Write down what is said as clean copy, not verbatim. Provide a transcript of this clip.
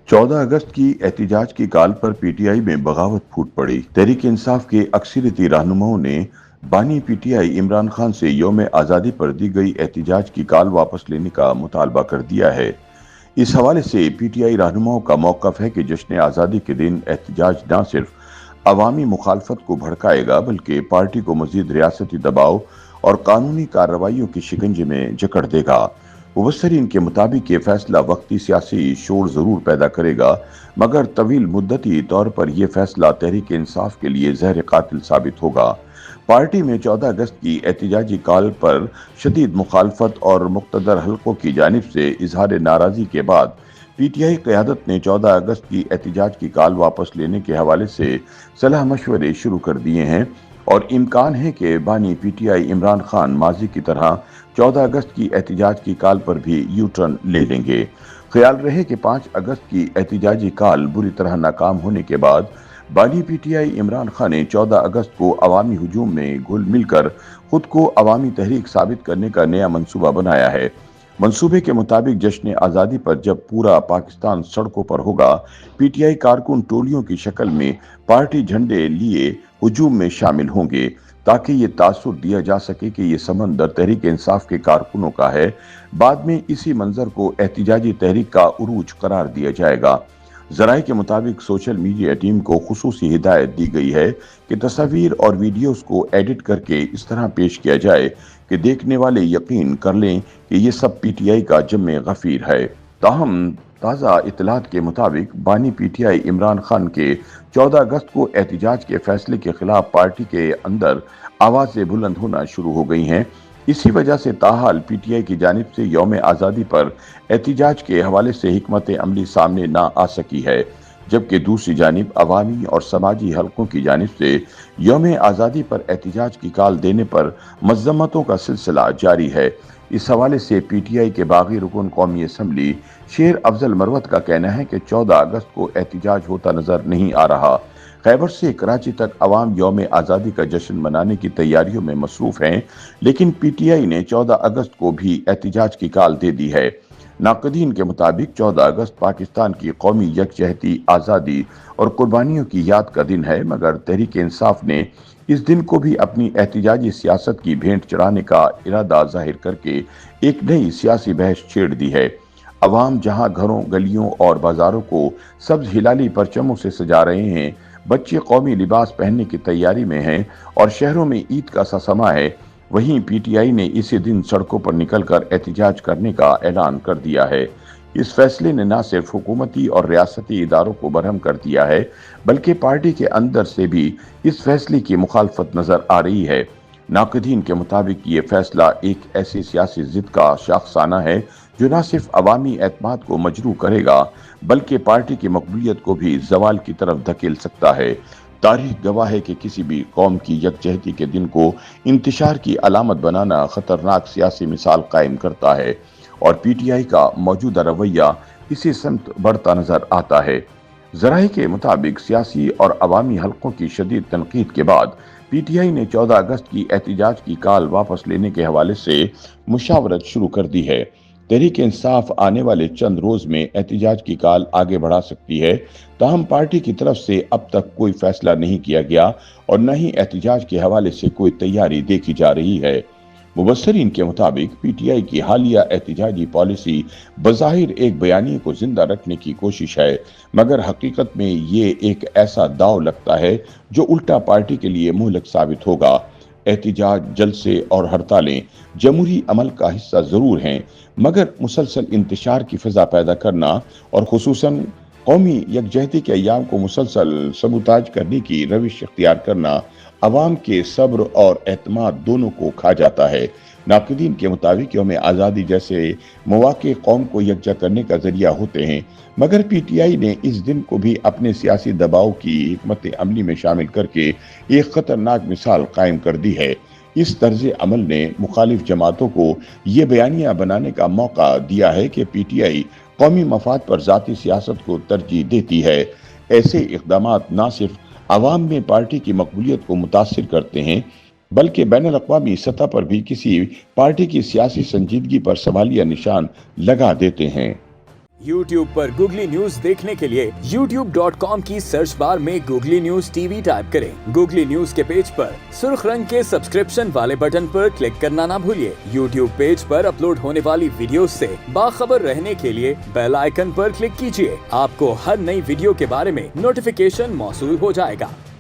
14 अगस्त की एहतजाज की काल पर पीटीआई में बगावत फूट पड़ी। तहरीक इंसाफ के अक्सरियती रहनुमाओं ने बानी पीटीआई इमरान खान से यौम आज़ादी पर दी गई एहतजाज की काल वापस लेने का मुतालबा कर दिया है। इस हवाले से पीटीआई रहनुमाओं का मौक़िफ़ है कि जश्न आज़ादी के दिन एहतजाज न सिर्फ अवामी मुखालफत को भड़काएगा बल्कि पार्टी को मजीद रियासती दबाव और कानूनी कार्रवाइयों की शिकंजे में जकड़ देगा। मुबस्सरीन के मुताबिक ये फैसला वक्ती सियासी शोर जरूर पैदा करेगा, मगर तवील मुद्दती तौर पर यह फैसला तहरीक इंसाफ के लिए जहर कातिल साबित होगा। पार्टी में 14 अगस्त की एहतजाजी काल पर शदीद मुखालफत और मुक्तदर हलकों की जानिब से इजहार नाराजगी के बाद पीटीआई क़यादत ने 14 अगस्त की एहतजाज की काल वापस लेने के हवाले से सलाह मशवरे शुरू कर दिए हैं और इम्कान है कि बानी पीटीआई इमरान खान माजी की तरह 14 अगस्त की एहतजाज की काल पर भी यू टर्न ले लेंगे। ख्याल रहे कि 5 अगस्त की एहतजाजी काल बुरी तरह नाकाम होने के बाद बानी पीटीआई इमरान खान ने 14 अगस्त को अवामी हुजूम में घुल मिलकर खुद को अवामी तहरीक साबित करने का नया मंसूबा बनाया है। मंसूबे के मुताबिक जश्न आज़ादी पर जब पूरा पाकिस्तान सड़कों पर होगा, पीटीआई कारकुन टोलियों की शक्ल में पार्टी झंडे लिए हुजूम में शामिल होंगे ताकि ये तासुर दिया जा सके कि ये समंदर तहरीक इंसाफ के कारकुनों का है। बाद में इसी मंजर को एहतजाजी तहरीक का उरूज करार दिया जाएगा। जराये के मुताबिक सोशल मीडिया टीम को खुसूसी हिदायत दी गई है कि तस्वीर और वीडियोस को एडिट करके इस तरह पेश किया जाए कि देखने वाले यकीन कर लें कि ये सब पीटीआई का जम्मे गफीर है। ताहम ताज़ा इतलात के मुताबिक बानी पीटीआई इमरान खान के 14 अगस्त को एहतजाज के फैसले के खिलाफ पार्टी के अंदर आवाज़ें बुलंद होना शुरू हो गई हैं। इसी वजह से ताहाल पीटीआई की जानिब से यौम आज़ादी पर एहतजाज के हवाले से हिकमत अमली सामने ना आ सकी है, जबकि दूसरी जानिब अवामी और समाजी हलकों की जानिब से यौम आज़ादी पर एहतजाज की काल देने पर मज़म्मतों का सिलसिला जारी है। इस हवाले से पीटीआई के बागी रुकन कौमी असम्बली शेर अफजल मरवत का कहना है कि 14 अगस्त को एहतजाज होता नजर नहीं आ रहा। खैबर से कराची तक अवाम यौम आज़ादी का जश्न मनाने की तैयारियों में मसरूफ हैं, लेकिन पीटीआई ने 14 अगस्त को भी एहतजाज की काल दे दी है। नाक़दीन के मुताबिक 14 अगस्त पाकिस्तान की कौमी यकजहती, आज़ादी और कुर्बानियों की याद का दिन है, मगर तहरीक इंसाफ ने इस दिन को भी अपनी एहतजाजी सियासत की भेंट चढ़ाने का इरादा जाहिर करके एक नई सियासी बहस छेड़ दी है। अवाम जहां घरों, गलियों और बाजारों को सब्ज हिलाली परचमों से सजा रहे हैं, बच्चे कौमी लिबास पहनने की तैयारी में हैं और शहरों में ईद का सा समा है, वहीं पीटीआई ने इसी दिन सड़कों पर निकलकर एहतजाज करने का ऐलान कर दिया है। इस फैसले ने न सिर्फ हुकूमती और रियासती इदारों को बरहम कर दिया है, बल्कि पार्टी के अंदर से भी इस फैसले की मुखालफत नजर आ रही है। नाक़दीन के मुताबिक ये फैसला एक ऐसी सियासी जिद का शाखसाना है जो न सिर्फ अवामी एतमाद को मजरूह करेगा, बल्कि पार्टी की मकबूलियत को भी जवाल की तरफ धकेल सकता है। तारीख गवाह है कि किसी भी कौम की यकजहती के दिन को इंतशार की अलामत बनाना खतरनाक सियासी मिसाल कायम करता है और पीटीआई का मौजूदा रवैया इसी समत बढ़ता नजर आता है। जराये के मुताबिक सियासी और अवामी हलकों की शदीद तनकीद के बाद पीटीआई ने 14 अगस्त की एहतजाज की काल वापस लेने के हवाले से मुशावरत शुरू कर दी है। तहरीक इंसाफ आने वाले चंद रोज में एहतजाज की काल आगे बढ़ा सकती है, ताहम पार्टी की तरफ से अब तक कोई फैसला नहीं किया गया और न ही एहतजाज के हवाले से कोई तैयारी देखी जा रही है। मुबस्सरीन के मुताबिक पीटीआई की हालिया एहतजाजी पॉलिसी बज़ाहिर एक बयानिए को जिंदा रखने की कोशिश है, मगर हकीकत में ये एक ऐसा दाव लगता है जो उल्टा पार्टी के लिए मुहलक साबित होगा। एहतजाज, जलसे और हड़तालें जमहूरी अमल का हिस्सा जरूर हैं, मगर मुसलसल इंतशार की फिजा पैदा करना और खुसूसन कौमी यकजहती के अय्याम को मुसलसल सबूताज करने की रविश इख्तियार करना अवाम के सब्र और एतमाद दोनों को खा जाता है। नाक़दीन के मुताबिक यौम आज़ादी जैसे मौक़े कौम को यकजा करने का जरिया होते हैं, मगर पीटीआई ने इस दिन को भी अपने सियासी दबाव की हिकमत अमली में शामिल करके एक खतरनाक मिसाल कायम कर दी है। इस तर्ज अमल ने मुखालिफ जमातों को ये बयानिया बनाने का मौका दिया है कि पीटीआई कौमी मफाद पर ज़ाती सियासत को तरजीह देती है। ऐसे इक़दामात न सिर्फ अवाम में पार्टी की मकबूलियत को मुतासिर करते हैं, बल्कि बैनुल-अक़वामी सतह पर भी किसी पार्टी की सियासी संजीदगी पर सवालिया निशान लगा देते हैं। YouTube पर गूगली न्यूज देखने के लिए youtube.com की सर्च बार में गूगली न्यूज टीवी टाइप करें। गूगली न्यूज के पेज पर सुर्ख रंग के सब्सक्रिप्शन वाले बटन पर क्लिक करना ना भूलिए। YouTube पेज पर अपलोड होने वाली वीडियोस से बाखबर रहने के लिए बेल आइकन पर क्लिक कीजिए। आपको हर नई वीडियो के बारे में नोटिफिकेशन मौसूल हो जाएगा।